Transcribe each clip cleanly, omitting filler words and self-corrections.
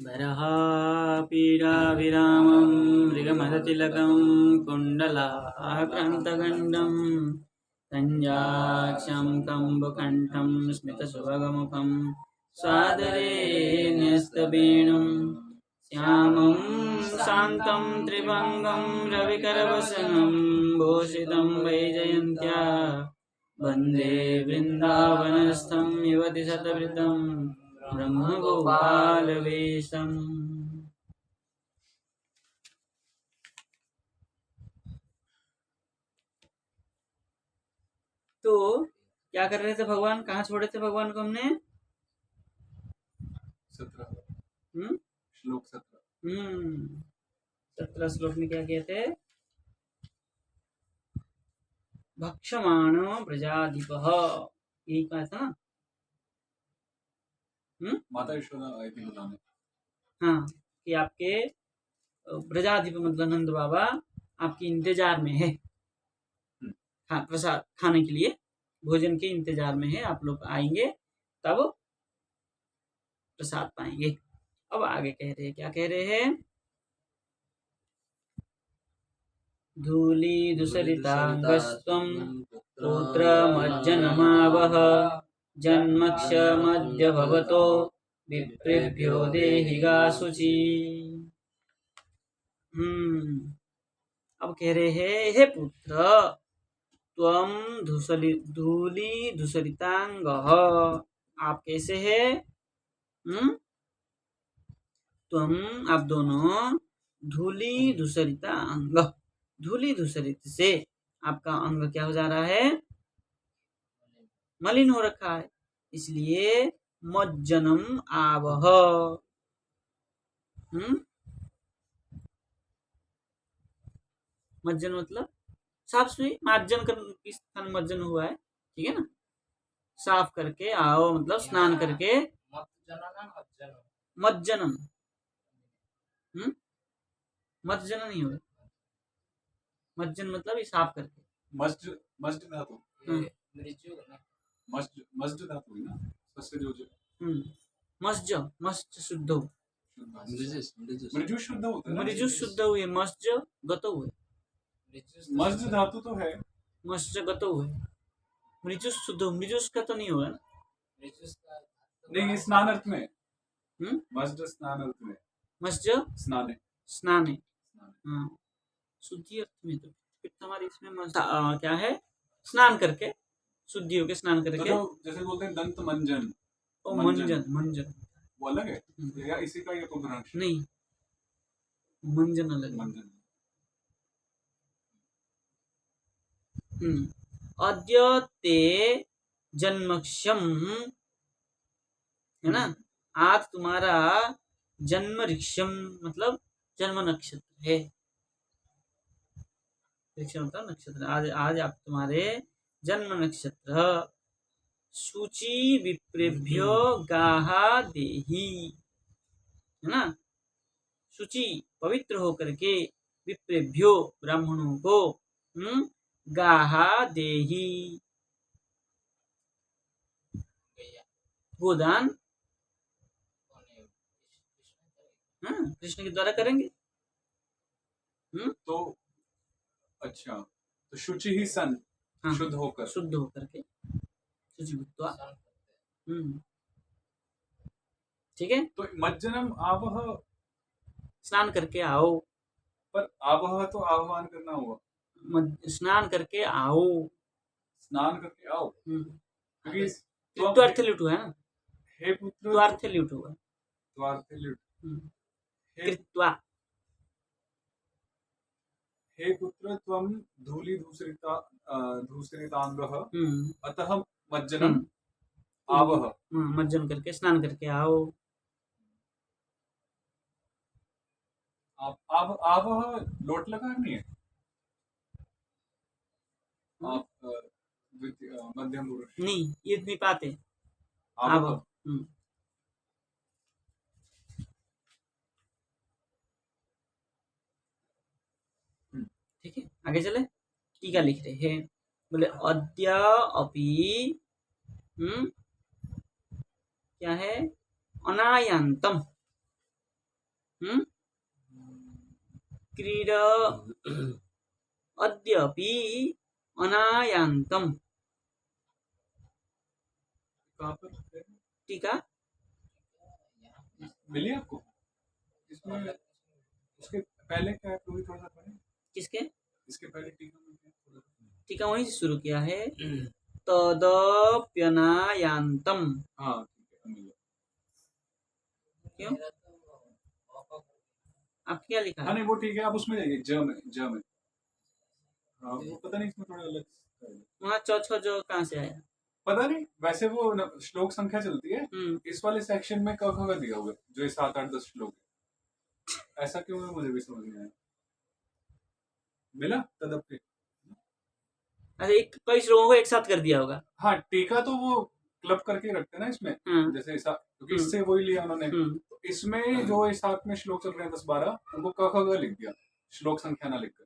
वरहापीडाविरामं मृगमदतिलकं कुण्डलाक्रान्तगण्डं कञ्जाक्षं कम्बुकण्ठं स्मितसुभगमुखं सादरे न्यस्तवेणुं श्यामं शान्तं त्रिभङ्गं रविकरवसनं भूषितं वैजयन्त्या वन्दे वृन्दावनस्थं युवति शतवृतं ब्रह्मगोपालवेशम। तो क्या कर रहे थे भगवान? कहाँ छोड़े थे भगवान को हमने? 17 श्लोक 17 श्लोक में क्या कहते हैं? भक्षमाणो प्रजाधिपः, यही कहा था ना? माता यशोदा आई थी बताने। हाँ, कि आपके प्रजाधिप मतलब नंद बाबा आपकी इंतजार में है। हाँ, प्रसाद खाने के लिए, भोजन के इंतजार में है। आप लोग आएंगे तब प्रसाद पाएंगे। अब आगे कह रहे हैं, क्या कह रहे हैं? धूली दुसरितांगस्त्वं पुत्रमज्जनमावह जन्मक्षमद्य भवतो विप्रेभ्यो देहिगा शुचि। अब कह रहे हैं, हे पुत्र, त्वं धूली धूसरितांगः, आप कैसे है? त्वं, आप दोनों, धूली धूसरिता अंग, धूली धूसरित से आपका अंग क्या हो जा रहा है? मलिन हो रखा है। इसलिए मज्जनम आवह। मज्जन मतलब साफ सुई, मार्जन कर, किस स्थान मज्जन हुआ है, ठीक है ना? साफ करके आओ मतलब स्नान करके। मज्जनम, मज्जन नहीं होगा। मज्जन मतलब ये साफ करके। मस्ज मस्ज धातु, मस्ज मस्ज धातु है ना, सबसे जो मस्ज, मस्ज शुद्ध हो, मृजु शुद्ध होता है। मृजु शुद्ध हुए, मस्ज गतो हुए। मस्ज धातु तो है, मस्ज गतो हुए, मृजु शुद्ध, मृजु का तो नहीं होगा ना? नहीं, स्नान अर्थ में। मस्ज स्नान अर्थ में, मस्ज स्नाने, स्नाने, हाँ, शुद्धि अर्थ में। तो फिर हमारी इसमें क्या है? स्नान करके, शुद्धि होके स्नान करके। तो जैसे बोलते हैं दंत मंजन, ओ मंजन, मंजन वो अलग है या इसी का ये अपभ्रंश? नहीं, मंजन अलग। मंजन। अद्य ते जन्मक्षम, है ना? आज तुम्हारा जन्मऋक्षम मतलब जन्म नक्षत्र है। ऋक्षम मतलब नक्षत्र। आज आप तुम्हारे जन्म नक्षत्र। शुचि विप्रेभ्यो गाहा देही, है ना? शुचि पवित्र होकर के, विप्रेभ्यो ब्राह्मणों को, गाहा देही गोदान कृष्ण के द्वारा करेंगे। तो अच्छा, तो शुचि ही सन, शुद्ध होकर, शुद्ध होकर के, शुचि भूत्वा, ठीक है। तो मज्जनम आवह, स्नान करके आओ। पर आवह तो आह्वान करना होगा। स्नान करके आओ, स्नान करके आओ, क्योंकि त्वार्थे लुटू है ना? हे पुत्र, त्वार्थे लुटू है, त्वार्थे लुटू, कृत्वा। हे पुत्र त्वं धूली धूसरितांगः अतः मज्जनम आवह, मज्जन करके स्नान करके आओ। आवह लोट लगा नहीं है, आप मध्यम पुरुष नहीं, ये नहीं पाते। आवह। ठीक है, आगे चले। टीका लिख रहे हैं, बोले अद्य अपि क्या है? अनायांतम, हम्म क्रीडा अद्यपि अनायान्तम। कहाँ पर टीका मिली आपको? इसमें उसके पहले क्या है, तो भी थोड़ा सा पढ़े। किसके? इसके पहले टीका में क्या है? टीका वहीं से शुरू किया है, तदप्यनायान्तम। हाँ ठीक है, मिल गया। क्यों? आप क्या लिखा हाँ है? नहीं वो ठीक है, आप उसमें जाइए, ज में। हाँ वो पता नहीं इसमें थोड़ा अलग है। वहाँ चौथा जो कहाँ से आया? पता नहीं, वैसे वो श्लोक संख्या चलती है, हम्म इस वाले सेक्शन में क ख का दिया हुआ है, जो ये 7 8 10 श्लोक है। ऐसा क्यों है मुझे भी समझ नहीं आया। मिला तदप। अच्छा, एक कई श्लोकों को एक साथ कर दिया होगा। हाँ टीका तो वो क्लब करके रखते हैं ना इसमें, हाँ। जैसे क्योंकि इससे वही लिया उन्होंने। तो इसमें जो इस साथ में श्लोक चल रहे हैं 10 12 उनको क ख ग लिख दिया, श्लोक संख्या ना लिखकर,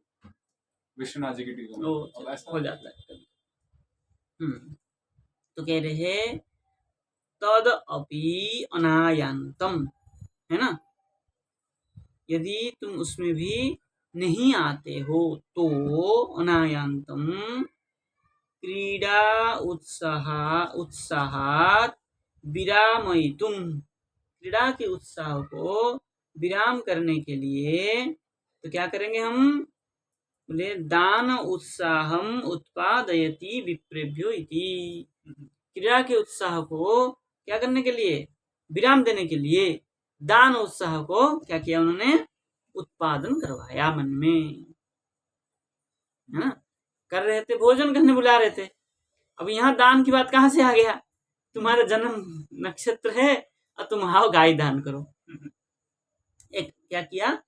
विश्वनाथ जी की टीका में। वो अब ऐसा हो जाता है। तो कह रहे हैं तद अपि अनायान्तम, है ना। यदि तुम उसमें भी नहीं आते हो तो अनायान्तम क्रीडा उत्साहात विरामयितुम, क्रीड़ा के उत्साह को विराम करने के लिए तो क्या करेंगे हम? बोले दान उत्साहम उत्पादयति विप्रेभ्यो इति। क्रीड़ा के उत्साह को क्या करने के लिए? विराम देने के लिए दान उत्साह को क्या किया उन्होंने? उत्पादन करवाया मन में, है ना। कर रहे थे, भोजन करने बुला रहे थे, अब यहाँ दान की बात कहाँ से आ गया? तुम्हारा जन्म नक्षत्र है और तुम आओ गाय दान करो। एक क्या किया?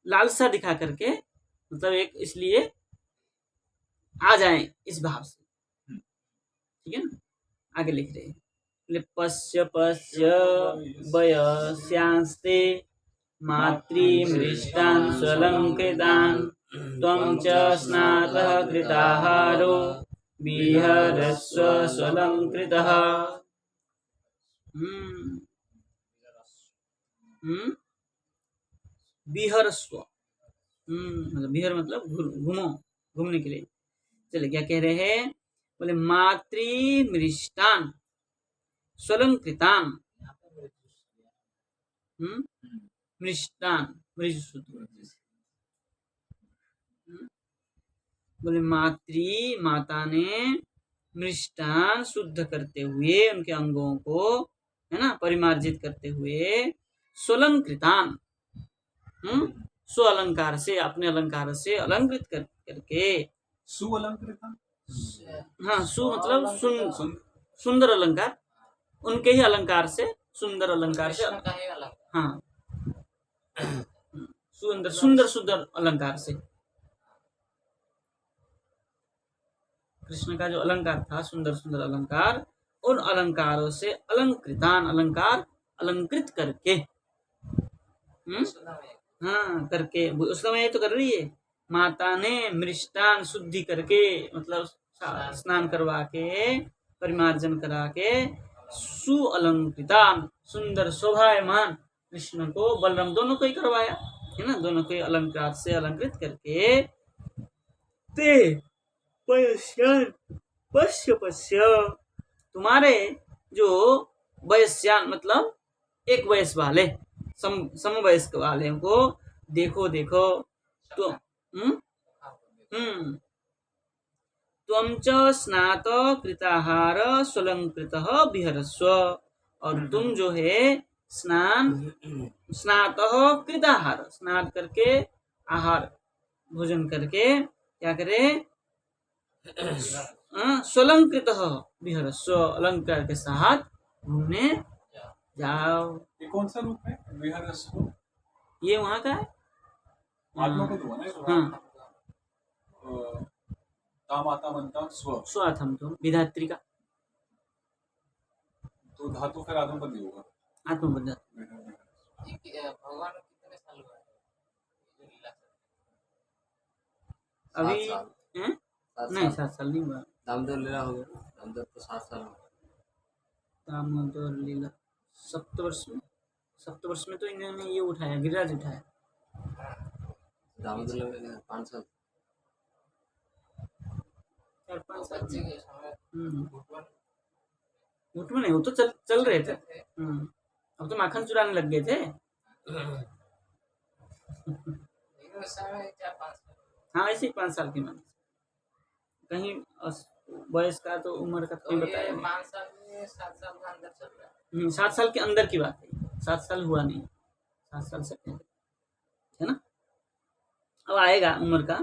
लालसा दिखा करके, मतलब एक इसलिए आ जाएं इस भाव से, ठीक है ना। आगे लिख रहे हैं, पश्य पश्य वयस्यांस्ते मातृमृष्टान् स्वलङ्कृतान् त्वं च स्नातः कृताहारो विहरस्व स्वलङ्कृतः। विहरस्व, मतलब विहर मतलब घूमो, घूमने के लिए। चले क्या कह रहे हैं? बोले मातृमृष्टान् स्वलङ्कृतान्, मृष्टान बोले माता ने मृष्टान शुद्ध करते हुए उनके अंगों को, है ना, परिमार्जित करते हुए स्वलंकृतान, स्व अलंकार से, अपने अलंकार से अलंकृत करके। सुअलंकृत, हाँ, सु मतलब सुंदर अलंकार, उनके ही अलंकार से, सुंदर अलंकार से, हाँ सुंदर सुंदर सुंदर अलंकार से। कृष्ण का जो अलंकार था, सुंदर सुंदर अलंकार, उन अलंकारों से अलंकृतान, अलंकार अलंकृत करके, हाँ करके, उस समय तो कर रही है। माता ने मृष्टान शुद्धि करके, मतलब स्नान करवा के, परिमार्जन करा के, सुअलंकृतान, सुंदर शोभायमान कृष्ण को, बलराम दोनों को ही करवाया, है ना, दोनों को अलंकार से अलंकृत करके। ते पश्य पश्य, तुम्हारे जो वयस्यान मतलब एक वयस वाले, समवयस्क वाले को देखो देखो। तो त्वं च स्नात कृताहार स्वलंकृतः विहरस्व, और तुम जो है स्नात कृताहार, स्नान करके, आहार भोजन करके क्या करे? स्वलंकृतः विहरस्व, अलंकार के साथ घूमने जाओ। ये कौन सा रूप है विहरस्व? ये वहाँ का है, आत्मा को हुआ ना। हाँ, माता मनता स्व, स्वाथम तो विधात्री का, तो धातु फिर आत्मपद होगा, आत्मबद्ध। भगवान कितने साल हुआ है? अभी 7 साल। हैं? नहीं 7 साल नहीं हुआ। दामोदर लीला हो गया, दामोदर तो 7 साल। दामोदर लीला 7 वर्ष में, सप्तवर्ष में तो इन्होंने ये उठाया, गिरिराज उठाया। दामोदर में 5 साल 4-5 साल बच्चे के समय घुट में नहीं, वो तो चल रहे थे। अब तो माखन चुराने लग गए थे। लेकिन उस समय 4-5 साल हाँ, ऐसे ही 5 साल की मान, कहीं वयस का तो उम्र का तो कहीं ये बताया नहीं। 5 साल में 7 साल का अंदर चल रहा है। 7 साल के अंदर की बात है, 7 साल हुआ नहीं, 7 साल से पहले, है ना। अब आएगा उम्र का,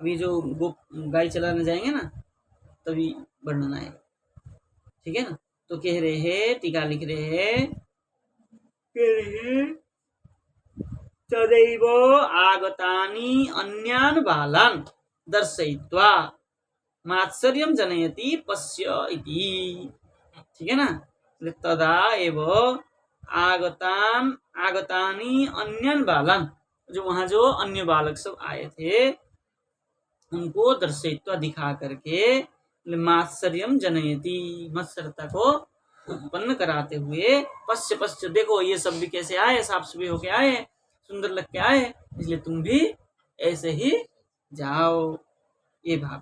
अभी जो गाय चलाने जाएंगे ना तभी वर्णन आएगा, ठीक है ना। तो कह रहे हैं, टीका लिख रहे हैं, तदैव आगतानि अन्यान् बालान् दर्शयित्वा मात्सर्यं जनयति पश्य इति, ठीक है ना। तदा एव आगतानि अन्यान् बालान्, जो वहाँ जो अन्य बालक सब आए थे उनको दर्शयित्वा दिखा करके, मात्सर्यं जनयति, मत्सरता को उत्पन्न कराते हुए, पश्य पश्य देखो ये सब भी कैसे आए, साफ सुथरे होके आए, सुंदर लग के आए, इसलिए तुम भी ऐसे ही जाओ, ये भाव।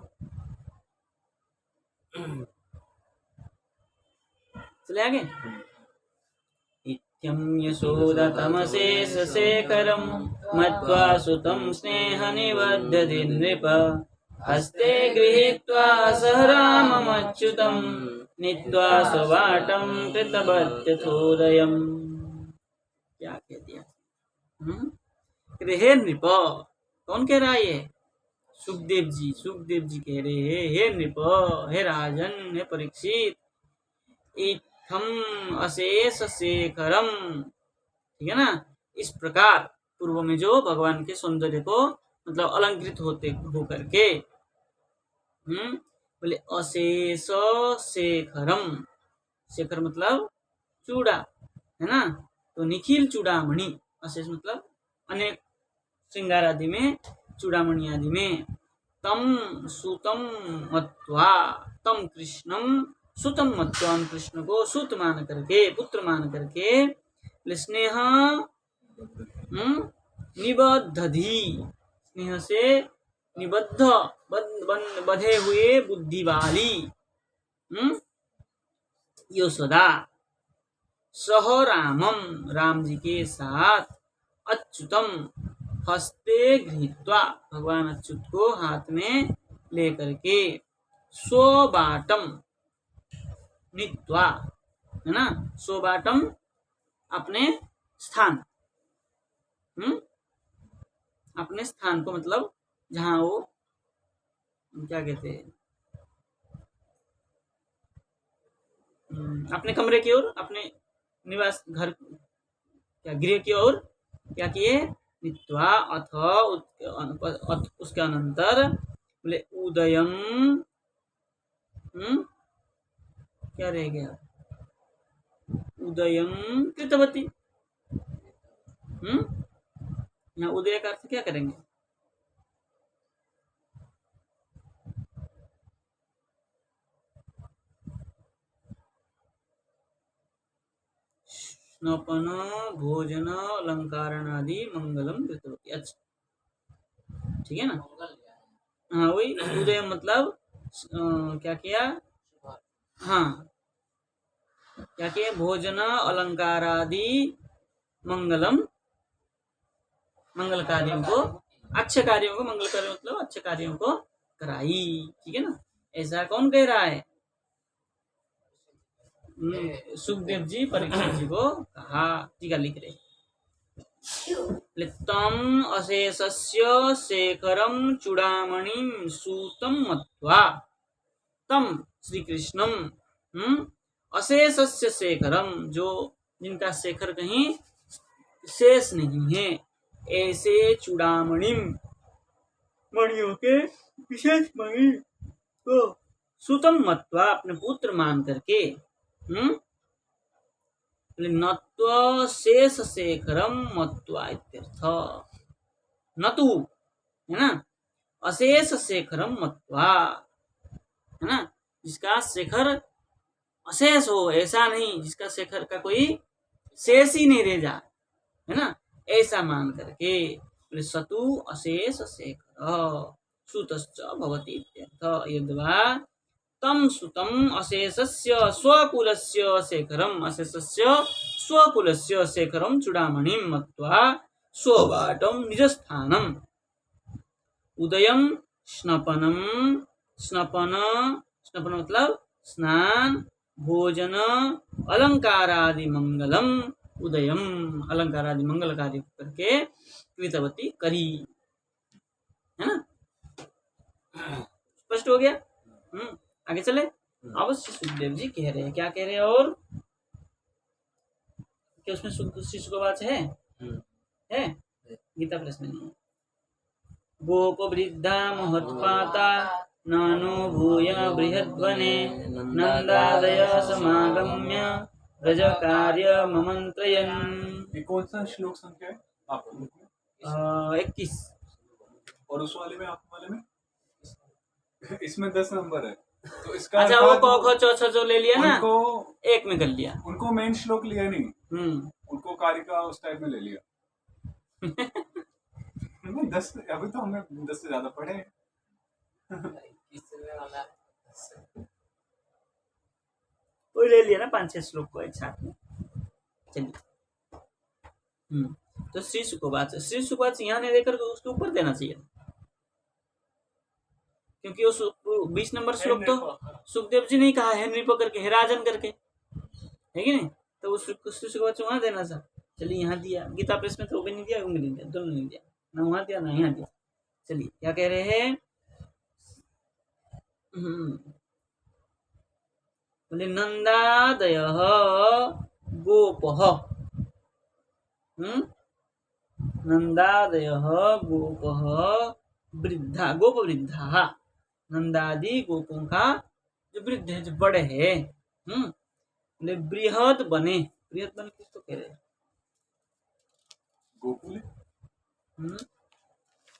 चले आगे। इत्यं यशोदतमशेषशेखरं मत्वा सुतं स्नेहनिबध्यति नृप, हस्ते गृहीत्वा सह राममच्युतं नीत्वा स्ववाटं कृतवत्यथोदयम्। क्या कह दिया? हे नृप, कौन कह रहा है ये? सुखदेव जी कह रहे हैं, हे नृप, हे राजन, हे परीक्षित, इत्थम अशेष शेखरम, ठीक है ना। इस प्रकार पूर्व में जो भगवान के सौंदर्य को मतलब अलंकृत होकर के, बोले अशेष शेखरम, शेखर मतलब चूड़ा, है ना। तो निखिल चूड़ामणि, अशेष मतलब अनेक श्रृंगार आदि में, चूड़ामणि आदि में, तम सुतम मत्वा, तम कृष्णम सुतम मत्वा, कृष्ण को सुत मान करके, पुत्र मान करके, स्नेह निबद्धधि, स्नेह से निबद्ध, बधे हुए बुद्धि वाली यशोदा, सह रामम, राम जी के साथ, अच्युतम, हस्ते गृहीत्वा, भगवान अच्युत को हाथ में लेकर के, स्वबाटम नीत्वा, है ना, स्वबाटम अपने स्थान, अपने स्थान को मतलब जहाँ वो क्या कहते हैं, अपने कमरे की ओर, अपने निवास घर, क्या गृह की ओर क्या किए, नीत्वा, अथ उसके अनंतर बोले उदयम, क्या रह गया, उदयम कृतवती। यहाँ उदय का अर्थ क्या करेंगे? स्नपन भोजन अलंकारण आदि मंगलम कृतवती। अच्छा, ठीक है ना। हाँ, वही उदय मतलब क्या किया, हाँ क्या किया, भोजन अलंकार आदि मंगलम, मंगल कार्यों को, अच्छे कार्यों को, मंगल कार्य मतलब अच्छे कार्यों को कराई, ठीक है ना। ऐसा कौन कह रहा है? सुखदेव जी परीक्षित जी को कहा, टीका लिख रहे, तम अशेषस्य शेखरम चूड़ामणिम सूतम मत्वा, तम श्री कृष्णम अशेषस्य शेखरम, जो जिनका शेखर कहीं शेष नहीं है, ऐसे चूड़ामणिम, मणियों के विशेष मणि को, सुतम मत्वा, अपने पुत्र मान करके, नत्वा शेष शेखरम मत्वा इत्यर्थ, नतु, है ना, अशेष शेखरम मत्वा, है ना, जिसका शेखर अशेष हो, ऐसा नहीं जिसका शेखर का कोई शेष ही नहीं रह जा, है ना, ऐसा मान करके बोले सतु अशेष शेखर सुतश्च भवति इत्यर्थ। यद्वा तम सुतम अशेषस्य स्वकुलस्य शेखरम अशेषस्य स्वकुलस्य शेखरम चूड़ामणिं मत्वा स्ववाटम निजस्थानम उदयम स्नपनम स्नपन स्नपन मतलब स्नान भोजन अलंकारादि मंगलम उदयम अलंकारादि मंगल कार्य करके कृतवती करी, है ना। स्पष्ट हो गया। आगे चले। अवश्य सुखदेव जी कह रहे हैं, क्या कह रहे हैं? और क्या उसमें शिशु का वाच है? गीता प्रश्न नहीं है। गोप वृद्धा महत्पाता नानो भूय बृहद्वने नंदादय समागम्य ब्रज कार्य ममंत्रयन्। ये कौन सा श्लोक संख्या है आपको? 21। और उस वाले में, आप वाले में इसमें 10 नंबर है, तो इसका अच्छा वो क ख च छ जो ले लिया ना, उनको एक में कर लिया। उनको मेन श्लोक लिया नहीं, उनको कारिका उस टाइप में ले लिया। 10 अभी तो हमने 10 से ज्यादा पढ़े। वो ले लिया ना 5-6 श्लोक को एक साथ में। चलिए तो श्री सुखवाच यहाँ नहीं देकर उसके ऊपर देना चाहिए, क्योंकि वो 20 नंबर श्लोक तो सुखदेव जी ने कहा है नृप करके, है राजन करके, है कि नहीं, तो उस श्री सुखवाच वहां देना था। चलिए यहाँ दिया, गीता प्रेस में तो वो भी नहीं दिया, वो भी नहीं दिया, दोनों नहीं दिया, ना वहां दिया ना यहाँ दिया। चलिए क्या कह रहे हैं? बोले नंदादय गोपः, नंदादय गोपः वृद्धा, गोप वृद्धा, नंदादि गोपों का जो वृद्ध है, जो बड़े है, बोले बृहद बने, बृहद बने किसको कह रहे हैं? गोकुल,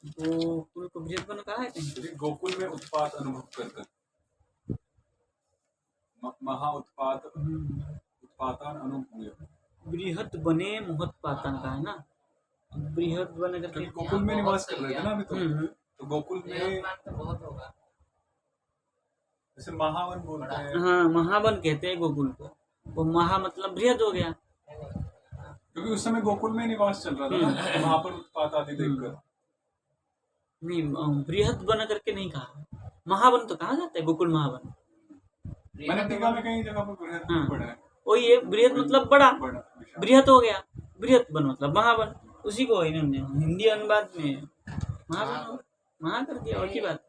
गोकुल को बृहद बन कहा है कहीं? गोकुल में उत्पात अनुभव कर महा उत्पात उत्पातन अनुभूय, बृहद बने महत्पातन का है ना, बृहद बने करके गोकुल में निवास कर रहे थे ना अभी तो गोकुल में बहुत होगा, जैसे महावन बोलते हैं। हाँ महावन कहते हैं गोकुल को, वो महा मतलब बृहद हो गया, क्योंकि उस समय गोकुल में निवास चल रहा था ना, वहां पर उत्पात आदि देखकर। नहीं बृहद बन करके नहीं कहा, महावन तो कहा जाता है, गोकुल महावन। मैंने टीका में कई जगह पर बृहद पढ़ा है। वही है, बृहद मतलब बड़ा, बृहद हो गया, बृहद बन मतलब महावन, उसी को इन्होंने हिंदी अनुवाद में महावन महा कर दिया। और की बात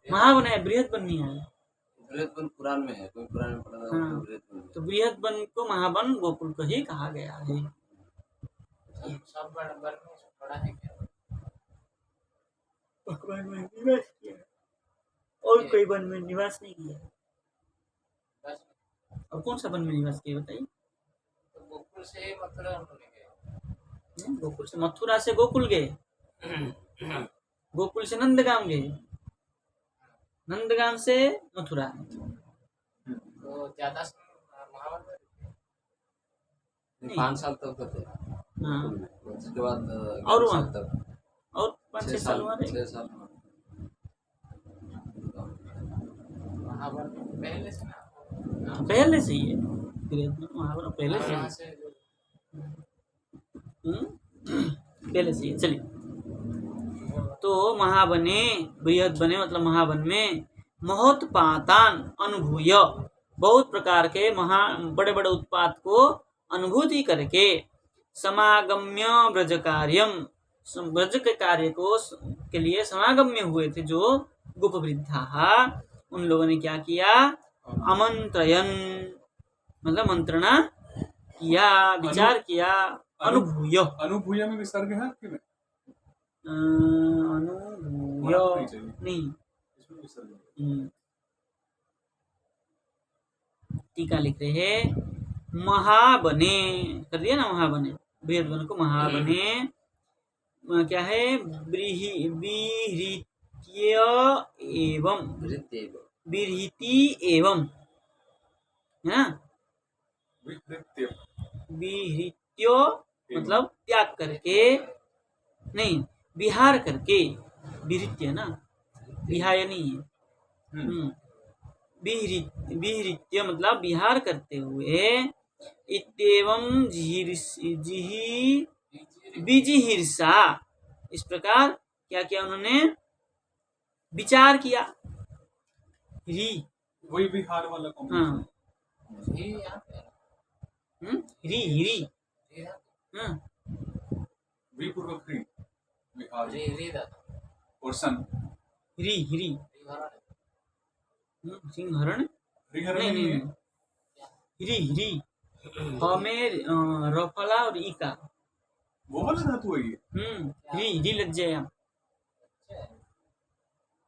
महावन है, बृहद बन नहीं है। बृहद बन पुराण में है, कोई पुराण में पढ़ा हाँ, तो बृहद बन को महावन गोकुल को ही कहा गया है। सब बड़ बड़ा है क्या? भगवान में निवास किया और कोई वन में निवास नहीं किया। और कौन सा वन में निवास किया बताइए? तो गोकुल से मथुरा गए, गोकुल से मथुरा से गोकुल गए, गोकुल से नंदगाम गए, नंदगाम से मथुरा। तो ज्यादा महावन 5 साल तक तो थे। हाँ उसके बाद और 11 साल वहाँ तक, और 5-6 साल हुआ रहे। 6 साल महावन पहले से ना, पहले से ही है महावन, पहले से वहाँ ही से पहले से ही। चलिए तो महावने बृहद बने मतलब महावन में महोत्पातान अनुभूय, बहुत प्रकार के बड़े बड़े उत्पात को अनुभूति करके समागम्य ब्रज कार्यम, ब्रज के कार्य को के लिए समागम्य हुए थे जो गोप वृद्धा, उन लोगों ने क्या किया? आमंत्रयन मतलब मंत्रणा किया, विचार किया। अनुभूय, अनुभूय में विसर्ग है आपके में? अनुभूय नहीं, इसमें विसर्ग है। टीका लिख रहे हैं महाबने, कर दिया ना महाबने, बृहद वन को महाबने क्या है? ब्रीहित्य एवं, ब्रीहिति एवं, है ना, विकृत्य, विहृत्यो मतलब त्याग करके, नहीं विहार करके, विहृत्य ना, विहाय नहीं है। विहृत्य मतलब विहार करते हुए, इत्येवं विजिहिर्षा, इस प्रकार क्या किया उन्होंने, विचार किया। री, वही बिहार वाला हाँ, कॉम्बिनेशन। ये यहाँ पे है। री री, ये है। हाँ, वी पूर्वक री, बिहार रे दादा और सन। री री, रे भरा है। सिंहरण, रिहरण नहीं नहीं नहीं, है, री री, हमें रफला और ई का, वो वाला धातु है ये। री री लग जाए। अच्छा है।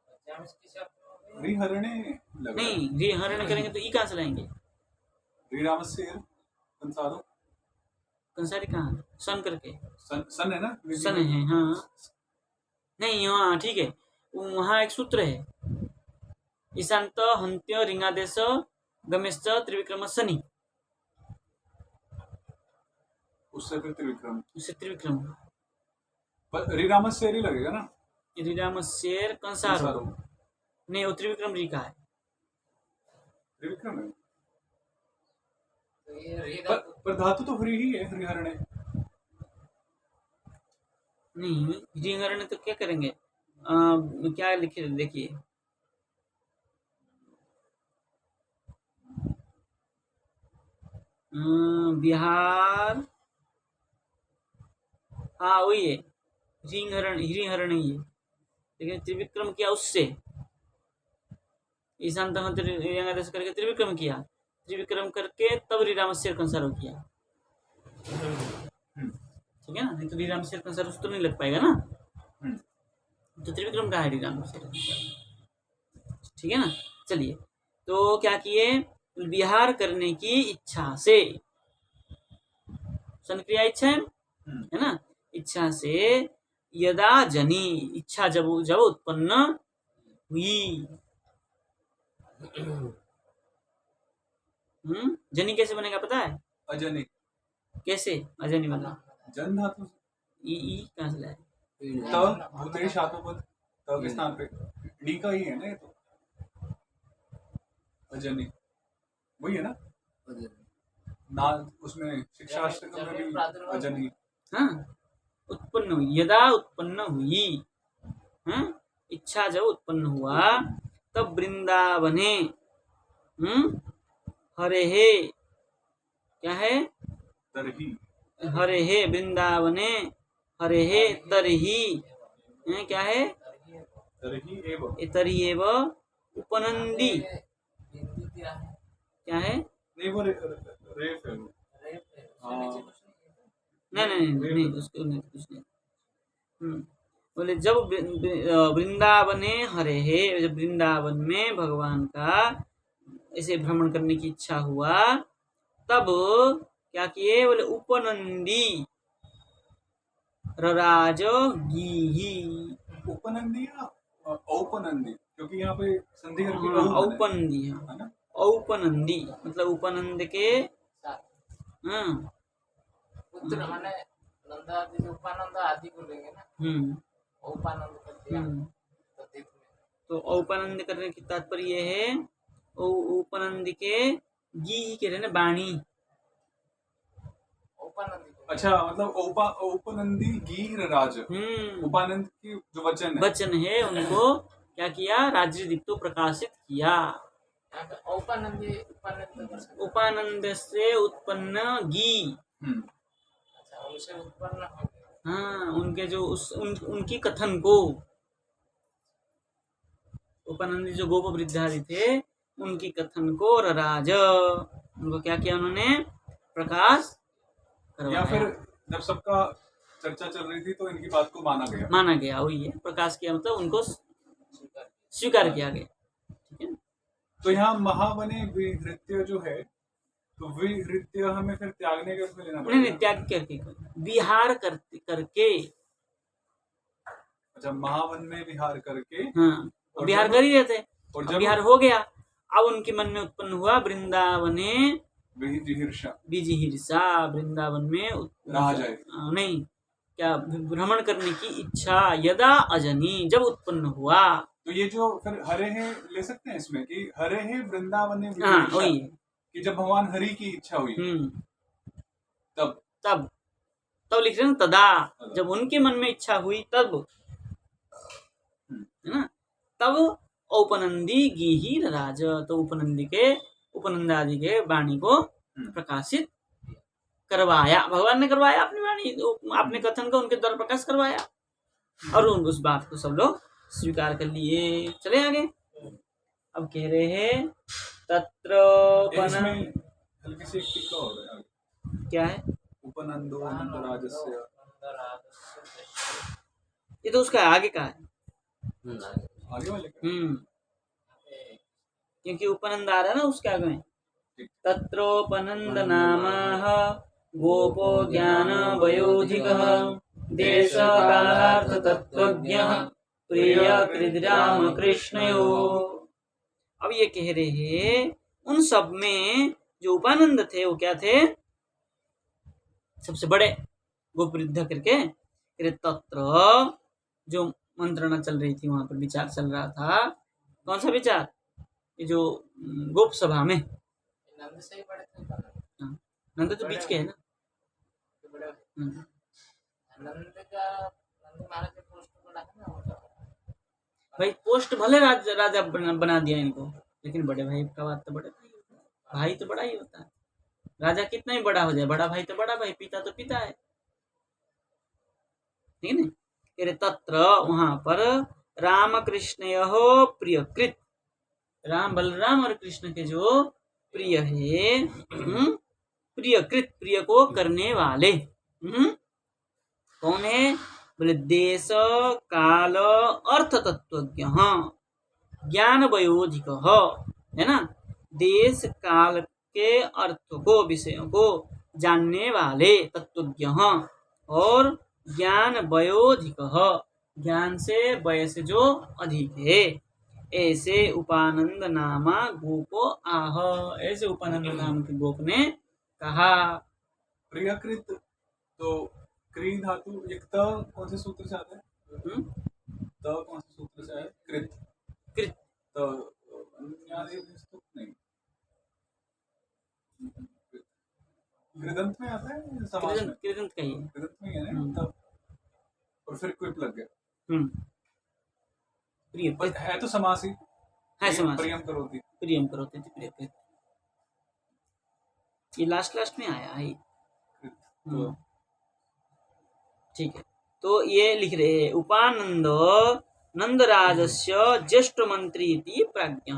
अच्छा, हम इसकी शब्द में भी- रिहरणे लग रहा है। नहीं, री हरण करेंगे तो ई कहाँ से लाएंगे, रिरामस्य कंसारो, कंसारी कहाँ, सन करके, सन है ना, सन है, हाँ, नहीं हाँ ठीक है, वहाँ एक सूत्र है, ईशांत हंत्य रिंगादेश गमेश्च त्रिविक्रम शनि, उससे फिर त्रिविक्रम, उससे त्रिविक्रम, पर रिरामस्य री लगेगा ना, रिराम शेर कंसारो, कंसारो नहीं वो त्रिविक्रम री का है, त्रिविक्रम है। तो ये रे पर, दादा पर धातु तो फ्री ही है, रिहरणे। नहीं रिंगरण तो क्या करेंगे, क्या लिखे देखिए, बिहार, हाँ वही है, रिंगहरण हरिहरण ही है, लेकिन त्रिविक्रम किया उससे, ईशांत हंत्य करके त्रिविक्रम किया, त्रिविक्रम करके तब रिराम शेर कंसारो किया, ठीक है ना, नहीं तो रिराम शेर कंसारो तो नहीं लग पाएगा ना, तो त्रिविक्रम का है रिराम शेर, ठीक है ना। चलिए, तो क्या किए, विहार करने की इच्छा से, संक्रिया इच्छा है ना, इच्छा से, यदा जनी, इच्छा जब जब उत्पन्न हुई, जनी कैसे बनेगा पता है, अजनी, कैसे अजनी बना, जन धातु ई कहाँ से लाए, त भूतेश धातुपद, त के स्थान पे डी का ही है ना ये तो, अजनी वही है ना, ना उसमें शिक्षाष्टक में भी अजनी, हाँ, उत्पन्न हुई, यदा उत्पन्न हुई, हाँ, इच्छा जब उत्पन्न हुआ, तब वृंदावने, हरे हे, क्या है, तरही, हरे हे वृंदावने, हरे हे तरही, क्या है, तरही एव, तरही एव उपनंदी, हिंदी क्या है? क्या है, नहीं वो रेफ है वो। रेप है। हाँ। उसके नीचे कुछ नहीं है। नहीं उसको नहीं कुछ नहीं, बोले जब वृंदावने हरे हे, जब वृंदावन में भगवान का ऐसे भ्रमण करने की इच्छा हुआ, तब क्या किए, बोले उपनंदी रराज गी, उपनंदी या औपनंदी, क्योंकि यहाँ पे संधि करके हाँ, औ बना है, औपनंदी, है ना, औपनंदी मतलब उपनंद के, साथ। हाँ, पुत्र माने नंदा आदि से उपानंद आदि को लेंगे ना, उपानंद कर दिया प्रतीक में। तो औपनंद करने की तात्पर्य है, उपनंद के गी ही कह रहे ना, बाणी, उपानंद को अच्छा मतलब औपनंदी गीर राज, उपानंद की जो वचन है, वचन है, उनको क्या किया, राज्य दीप्तो प्रकाशित किया, यहाँ पे उपानंदी उपानंद कर सकते हैं। उपानंद से उत्पन्न गी, अच्छा, उनसे उत्पन्न हो गया। हाँ, उनके जो उनकी कथन को, उपानंदी जो गोप वृद्धादि थे, उनकी कथन को रराज, उनको क्या किया उन्होंने, प्रकाश या फिर करवाया, जब सबका चर्चा चल रही थी तो इनकी बात को माना गया। माना गया, वही है, प्रकाश किया मतलब उनको स्वीकार किया गया, ठीक है ना? तो यहाँ महावने विहृत्य जो है, तो विहृत्य हमें फिर त्यागने के उसमें लेना नहीं पड़ेगा। त्याग करके, विहार करके, अच्छा, महावन में विहार करके, हाँ, और विहार जब- कर ही रहे थे, और अब जब विहार हो गया, अब उनके मन में उत्पन्न हुआ वृंदावने विजिहिर्षा विजिहिर्षा, वृंदावन में रहा जाए। नहीं, क्या भ्रमण करने की इच्छा, यदा अजनी, जब उत्पन्न हुआ। तो ये जो फिर हरे है ले सकते हैं इसमें कि हरे है वृंदावन में हाँ विजिहिर्षा, वही है। कि जब भगवान हरि की इच्छा हुई तब तब तब लिख रहे हैं ना, तदा, जब उनके मन में इच्छा हुई तब, है ना। तब औपनंदी गीहीर राज, तो उपनंद आदि के वाणी को प्रकाशित करवाया, भगवान ने करवाया अपनी वाणी, अपने कथन को उनके द्वारा प्रकाश करवाया, और उस बात को सब लोग स्वीकार कर लिए। चले आगे। अब कह रहे हैं तत्र हल्की सी एक टिक्का हो रहा है। क्या है? उपनंदो नंदराजस्य, ये तो उसका आगे का है। आगे वाले का? क्योंकि उपनंद आ रहा है ना उसके आगे में। तत्रोपनंद नामः गोपो ज्ञान वयोधिकः देश कालार्थ तत्वज्ञः प्रिय कृद्राम कृष्णयो। अब ये कह रहे हैं उन सब में जो उपानंद थे वो क्या थे? सबसे बड़े गोपवृद्ध करके। तत्र जो मंत्रणा चल रही थी, वहां पर विचार चल रहा था। कौन सा विचार? ये जो गोप सभा में। नंद से ही बड़े थे। नंद तो बीच के है ना। नंद महाराज का पोस्ट बड़ा है ना, भाई पोस्ट भले राजा बना दिया इनको, लेकिन बड़े भाई का बात तो बड़े भाई तो बड़ा ही होता है। राजा कितना ही बड़ा हो जाए, बड़ा भाई तो बड़ा भाई, पिता तो पिता है, ठीक है ना। तत्र वहां पर राम कृष्णयो प्रियकृत, राम बलराम और कृष्ण के जो प्रिय है, प्रियकृत, प्रिय को करने वाले, कौन है? बोले देश काल अर्थ तत्वज्ञ, ज्ञान वयोधिक, है ना। देश काल के अर्थ को, विषयों को जानने वाले, तत्वज्ञ, और ज्ञान वयोधिक, ज्ञान से वय से जो अधिक है। ऐसे उपानंद नामा गोपो आह, ऐसे उपानंद नाम के गोप ने कहा। प्रियकृत, तो क्री धातु एक त कौन से सूत्र से आता है? त कौन से सूत्र से है? कृत, कृत, तो नहीं, कृदंत में आता है, समास में कृदंत का ही है। कृदंत में है ना, तब और फिर क्विप लग गया। प्रिय है तो समास ही है, समास। प्रियम करोति, प्रियम करोति थी प्रियकृत, ये लास्ट में आया है। ठीक है। तो ये लिख रहे हैं उपानंद नंदराजस्य ज्येष्ठ मंत्री इति प्राज्ञ,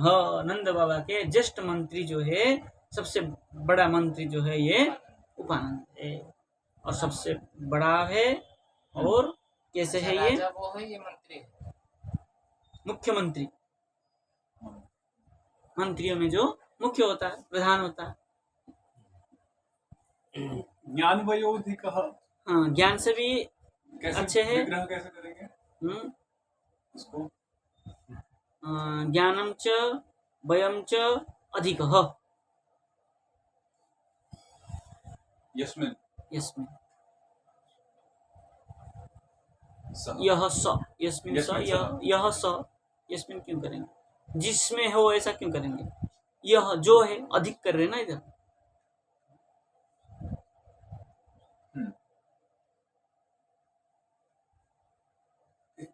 नंद बाबा के ज्येष्ठ मंत्री जो है, सबसे बड़ा मंत्री जो है ये उपानंद है, और सबसे बड़ा है। और कैसे है ये? राजा वो है, ये मंत्री है। मुख्यमंत्री, मंत्रियों में जो मुख्य होता है, प्रधान होता है। ज्ञान वयोधिक, हाँ, ज्ञान से भी अच्छे है। विग्रह कैसे करेंगे इसको? ज्ञानम च वयम च अधिक, यस्मिन् यस्मिन् सः, यह स, यस्मिन् स, यह स, यस्मिन् क्यों करेंगे? जिसमें हो ऐसा क्यों करेंगे? यह जो है अधिक कर रहे ना इधर।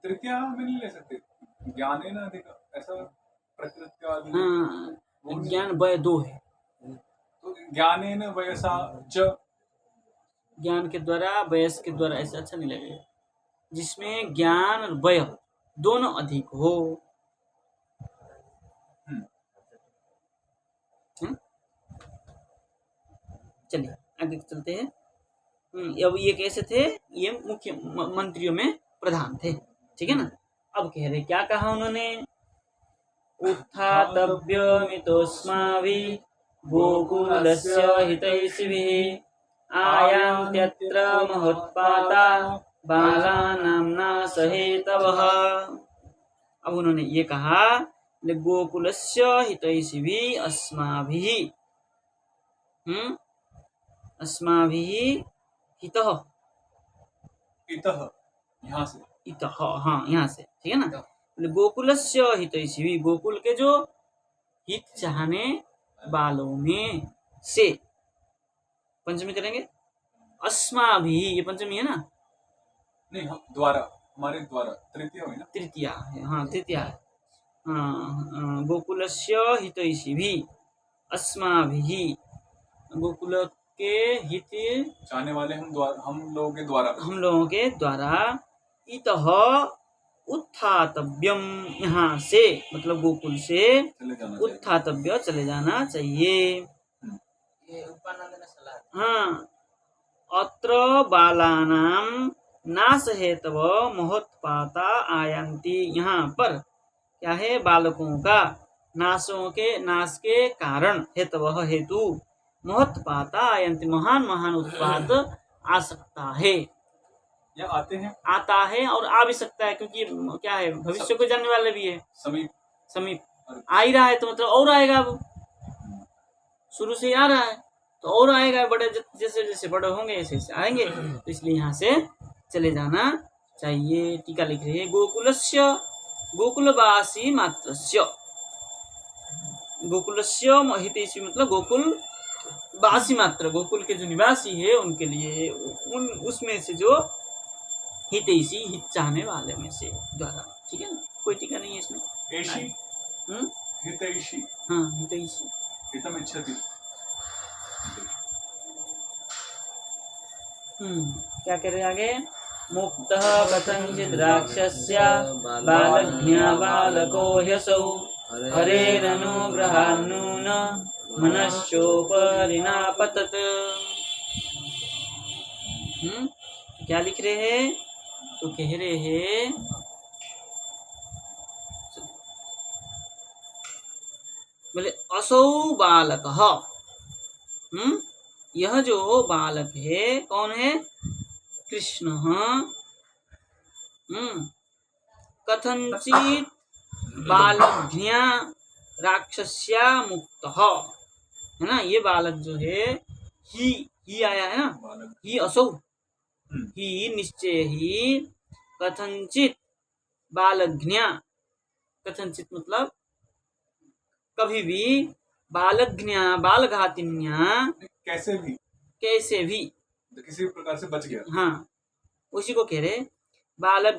तृतीया में नहीं ले सकते, ज्ञान है ना अधिक, ऐसा प्रकृत्या। हाँ, ज्ञान वय दो है, तो ज्ञान है ना वयसा च, ज्ञान के द्वारा वयस के द्वारा, ऐसा अच्छा नहीं लगेगा। जिसमें ज्ञान और वय दोनों अधिक हो। चलिए आगे चलते हैं। अब ये कैसे थे? ये मुख्य मंत्रियों में प्रधान थे, ठीक है ना। अब कह रहे क्या कहा उन्होंने? उत्थातव्यमितोऽस्माभिः गोकुलस्य हितैषिभिः आयान्त्यत्र महोत्पाता बालानाम्ना सहेतवः। अब उन्होंने ये कहा गोकुलस्य हितैषिभिः अस्माभिः, अस्माभिः हितः, इतः यहाँ से, इतः, हाँ यहाँ से, ठीक है ना। गोकुलस्य हितैषिभिः, गोकुल के जो हित चाहने वालों में से, पंचमी करेंगे। अस्माभिः, ये पंचमी है ना, नहीं हम द्वारा, हमारे द्वारा तृतीय हुई ना, तृतीया है, हाँ तृतीया है, हाँ। गोकुलस्य हितैषिभिः अस्माभिः, गोकुल के हित चाहने वाले हम लोगों के द्वारा, हम लोगों के द्वारा, इतः उत्थातव्यम, यहाँ से मतलब गोकुल से चले जाना चाहिए। उत्थातव्य, चले जाना चाहिए। ये उपानंद ने सलाह हाँ, अत्र बालानां नाश हेतव महोत्पाता आयन्ति, यहाँ पर क्या है, बालकों का नाश के कारण, हेतव हेतु, महोत्पाता आयन्ति, महान महान उत्पात आ सकता है, या आते हैं, आता है और आ भी सकता है, क्योंकि क्या है, भविष्य को जानने वाले भी है, समीप आ ही रहा है, तो मतलब और आएगा, अब शुरू से आ रहा है तो और आएगा, बड़े जैसे जैसे बड़े होंगे ऐसे ऐसे आएंगे, तो इसलिए यहाँ से चले जाना चाहिए। टीका लिख रही है, गोकुलस्य गोकुलवासी मात्रस्य, गोकुलस्य हितैषी मतलब गोकुल वासी मात्र, गोकुल के जो निवासी है उनके लिए, उसमें से जो हितैषी, हित चाहने वाले में से द्वारा, ठीक है ना, कोई टीका नहीं है इसमें। एषी हितैषी, हाँ हितैषी, हितम इच्छति, क्या कह रहे आगे, मुक्तः कथंचित् राक्षस्य बालज्ञा बालको ह्यसौ हरेरनुग्रहान्नून मनश्चोपरिणापतत। क्या लिख रहे हैं, तो कह रहे हैं, बोले असौ बालकः, यह जो बालक है कौन है, कृष्ण, कथंचित बालज्ञा राक्षस्या मुक्तः, है ना, ये बालक जो है, ही आया है ना, ही असौ, ही निश्चय ही, कथंचित बालज्ञा, कथंचित मतलब कभी भी, बालज्ञा बालघातिन्या, कैसे भी, किसी भी प्रकार से बच गया, हाँ उसी को कह रहे, बालक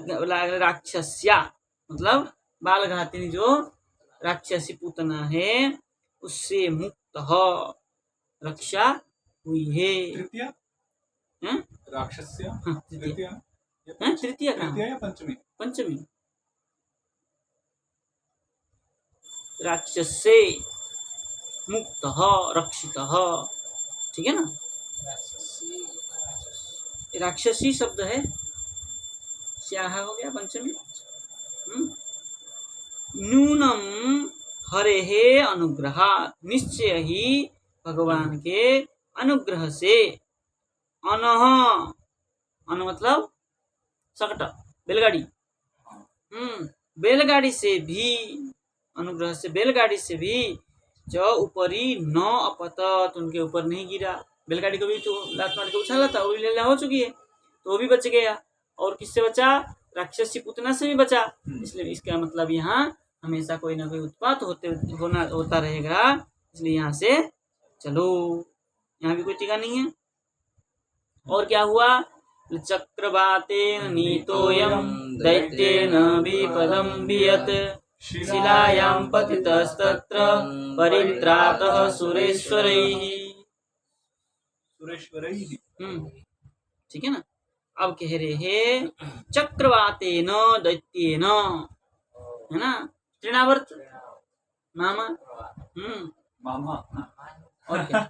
राक्षस्या मतलब बालघातिनी जो राक्षसी पूतना है उससे मुक्त रक्षा हुई है। तृतीया राक्षस्य, हाँ, तृतीया तृतीया या पंचमी, पंचमी, राक्षसे मुक्त रक्षित, ठीक है ना, राक्षसी शब्द है, स्याह हो गया पंचमी। नूनम हरे हे अनुग्रह, निश्चय ही भगवान के अनुग्रह से, अनह, अन मतलब सकट, बैलगाड़ी, बैलगाड़ी से भी, अनुग्रह से बैलगाड़ी से भी, जो ऊपरी न अपतत, उनके ऊपर नहीं गिरा, बैलगाड़ी को भी तो लात मार के उछाला था, वो भी लीला हो चुकी है, तो वो भी बच गया, और किससे बचा, राक्षसी पुतना से भी बचा। इसलिए इसका मतलब यहाँ हमेशा कोई ना कोई उत्पात होता रहेगा, इसलिए यहाँ से चलो, यहाँ भी कोई टीका नहीं है। और क्या हुआ, चक्रवातेन नीतोयम दैत्येन विपदम वियत, शिलायां पतितस्तत्र परित्रातः सुरेश्वरैः, ठीक है ना। अब कह रहे हैं चक्रवातेन दैत्येन, है ना, तृणावर्त मामा, मामा, और क्या,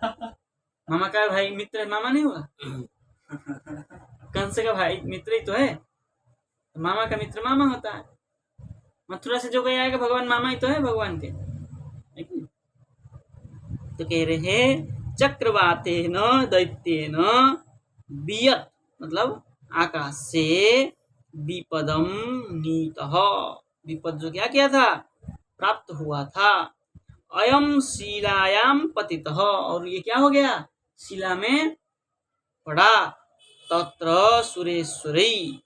मामा का भाई मित्र है, मामा नहीं हुआ, कंस का भाई मित्र ही तो है, मामा का मित्र मामा होता है, मथुरा से जो गया आएगा भगवान मामा ही तो है भगवान के, तो कह रहे हैं चक्रवातेन दैत्येन वियत मतलब आकाश से, विपदम नीतः, विपद जो क्या किया था, प्राप्त हुआ था, अयम शिलायाम पतितः, और ये क्या हो गया, शिला में पड़ा। तत्र सुरेश्वरै,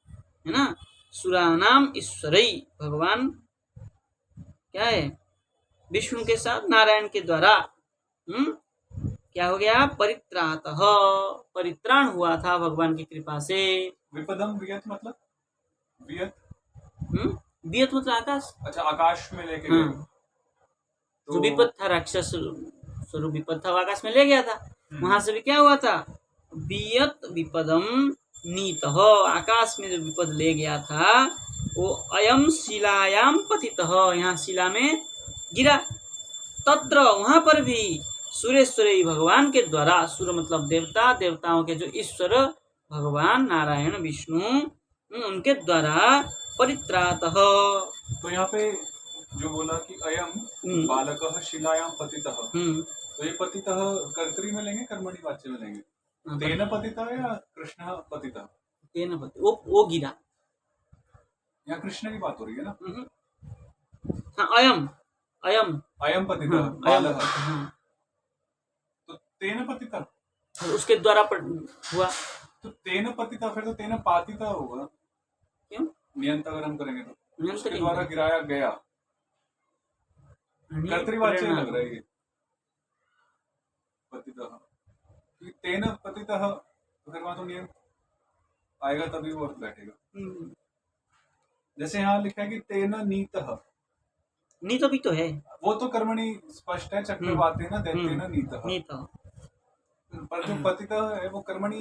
है ना, सुरानाम ईश्वरै, भगवान क्या है, विष्णु के साथ नारायण के द्वारा क्या हो गया, परित्रातः, परित्राण हुआ था भगवान की कृपा से। विपदम वियत मतलब वियत, वियत मतलब आकाश, अच्छा आकाश में लेके हाँ। गए। जो विपद था, राक्षस स्वरूप विपद था, वो आकाश में ले गया था। वहां से भी क्या हुआ था, वियत विपदम नीतः, आकाश में जो विपद ले गया था वो अयम शिलायाम पतितः, यहाँ शिला में गिरा। तत्र, वहां पर भी सुरेश्वरी, भगवान के द्वारा, सुर मतलब देवता, देवताओं के जो ईश्वर भगवान नारायण विष्णु, उनके द्वारा परित्रातः। तो यहाँ पे जो बोला कि अयम बालकः शिलायाम पतितः, तो ये पतितः कर्तरी में लेंगे कर्मणि वाच्य में लेंगे, तेन पतितः या कृष्ण पतितः? तेन पतितः, वो गिरा। यहाँ कृष्ण की बात हो रही है ना। हाँ, अयम अयम अयम पतितः, हाँ, बालः, हाँ, तो तेन पतितः, उसके द्वारा हुआ। तो तेन पतितः, फिर तो तेन पातितः होगा। क्यों? नियंत अगर हम करेंगे तो नियंत उसके नहीं द्वारा है। गिराया गया, कर्तृवाच्य प्रेरणा। लग रहा है ये पतितः, कि तेन पतितः, तो फिर वहां तो नियंत आएगा तभी वो अर्थ बैठेगा। जैसे यहाँ लिखा है कि तेन नीतः, नीत भी तो है, वो तो कर्मणि स्पष्ट है, चक्रवातेन दैत्येन नीतः, नीत। पर जो पतितः है वो कर्मणि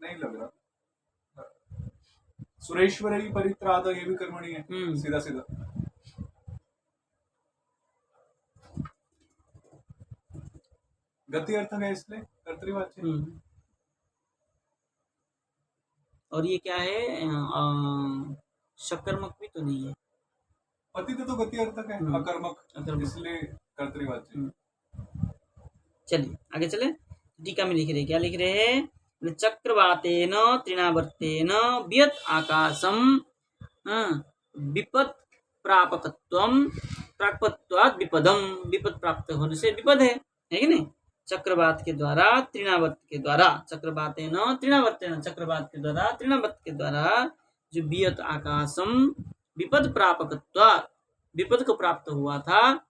नहीं लग रहा। सुरेश्वरी परित्रात, ये भी कर्मणि है, सीधा सीधा। गति अर्थ है इसलिए कर्तृवाच्य। और ये क्या है, सकर्मक भी तो नहीं है। पतित तो गति अर्थक है, अकर्मक, इसलिए कर्तृवाच्य। चलिए आगे चले, टीका में लिख रहे, क्या लिख रहे हैं, चक्रवातेन तृणावर्तेन वियत आकाशम विपद प्रापकत्वम प्रापत्वाद विपदम, विपद प्राप्त होने से विपद है कि नहीं। चक्रवात के द्वारा, तृणावर्त के द्वारा, चक्रवातेन तृणावर्तेन, चक्रवात के द्वारा, तृणावर्त के द्वारा जो वियत आकाशम विपद प्रापकत्वाद, विपद को प्राप्त हुआ था।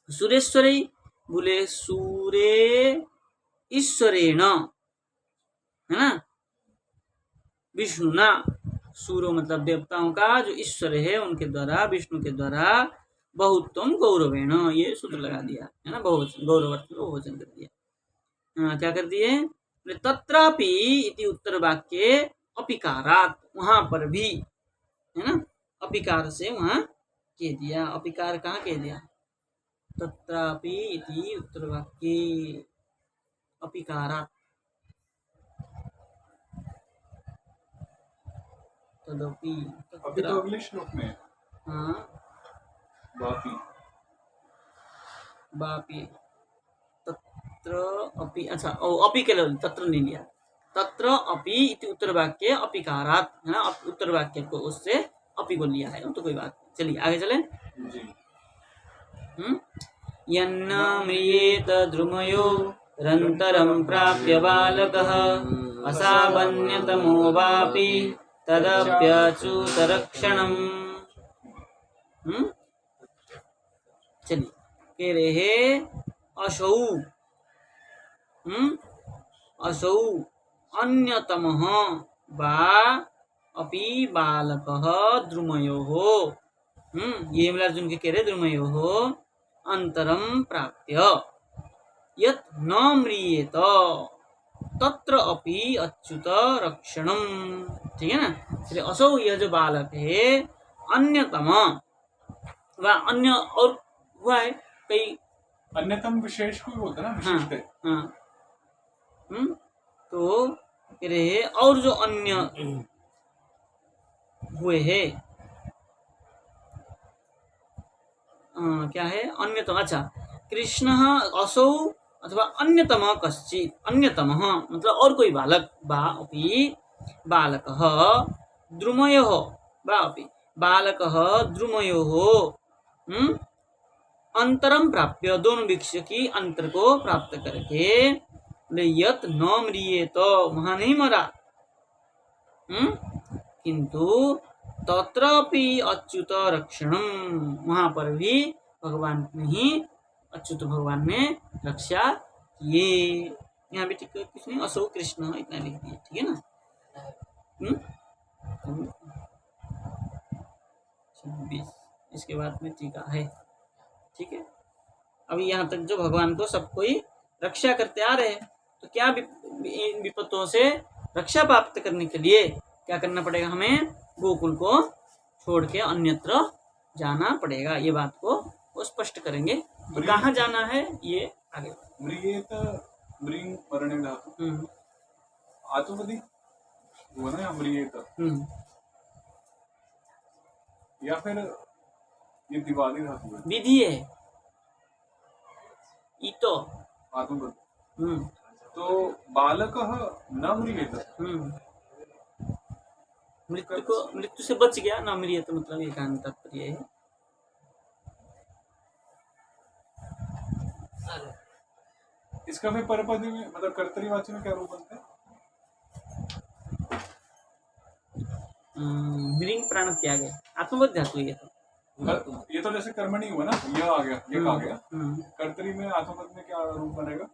सुरेश्वरी बोले सूरे ईश्वरेण, है ना, विष्णुना, सूरो मतलब देवताओं का जो ईश्वर है उनके द्वारा, विष्णु के द्वारा, बहुत्तम गौरवेण, ये सूत्र लगा दिया है ना, बहुवचन, गौरवर्थ को बहुवचन कर दिया। क्या कर दिए, तत्रापि इति उत्तर वाक्ये अपिकारात, वहां पर भी, है ना, अपिकार से वहां कह दिया। अपिकार कहाँ कह दिया, तत्रापि इति उत्तर वाक्ये अपिकारात, तदपि, अभी तो अगले श्लोक में है। हाँ, बापी बापी, तत्र अपि, अच्छा ओ अपि के लिए तत्र नहीं लिया, तत्र अपि इति उत्तर वाक्य अपिकारात, है ना, उत्तर वाक्य को उससे अपि को लिया है, तो कोई बात नहीं। चलिए आगे चले जी। यन्न म्रियेत द्रुमयो रन्तरं प्राप्य बालकः असावन्यतमो वापि तदप्यच्युतरक्षणम्। चलिए कह रहे असौ, असौ अन्यतमः वा अपि बालकः द्रुमयोः, ये अर्जुन के कह रहे द्रुमयोः अंतरम प्राप्य यत् न म्रियेत तत्र अपि अच्युत रक्षणम। ठीक है ना, इसलिए असौ, यह जो बालक है, अन्यतम व अन्य और हुआ है कई, अन्यतम विशेष को बोलते हैं ना, विशिष्ट है। हाँ, तो कह रहे और जो अन्य हुए हैं, क्या है, अन्यतम, अच्छा, कृष्ण असौ अथवा अन्यतम कश्चित, अन्यतम मतलब और कोई बालक, बा अपि बालकः द्रुमयोः, बा अपि बालकः द्रुमयोः अंतरम प्राप्य, दोनों वृक्ष की अंतर को प्राप्त करके, यत न म्रियेत, वहां नहीं मरा, किंतु तत्रापि अच्युत रक्षणम, वहां पर भी भगवान ने ही, अच्युत भगवान ने रक्षा किए। यहाँ भी ठीक किसने, असो कृष्ण इतना लिख दिया, ठीक है ना। 26 इसके बाद में टीका है, ठीक है। अभी यहाँ तक जो भगवान को सब कोई रक्षा करते आ रहे हैं, तो क्या इन विपत्तों से रक्षा प्राप्त करने के लिए क्या करना पड़ेगा, हमें गोकुल को छोड़ के अन्यत्र जाना पड़ेगा। ये बात को वो स्पष्ट करेंगे। तो कहाँ जाना है ये आगे। म्रियेत, म्रिंग मरणे धातु आत्मपदी हुआ ना, म्रियेत, या फिर ये दिवाली धातु है, विधि है इतो आत्मपदी। तो बालक न म्रियेत, मृत्यु से बच गया, न म्रियेत मतलब ये कहने तात्पर्य है। इसका भी परपदी में मतलब कर्तरीवाची में क्या रूप बनता है? मृंग प्राण त्याग है, आत्मबोध धातु है ये तो जैसे कर्मणी हुआ ना, यह आ गया, ये आ गया। कर्तरी में आत्मपद में क्या रूप बनेगा?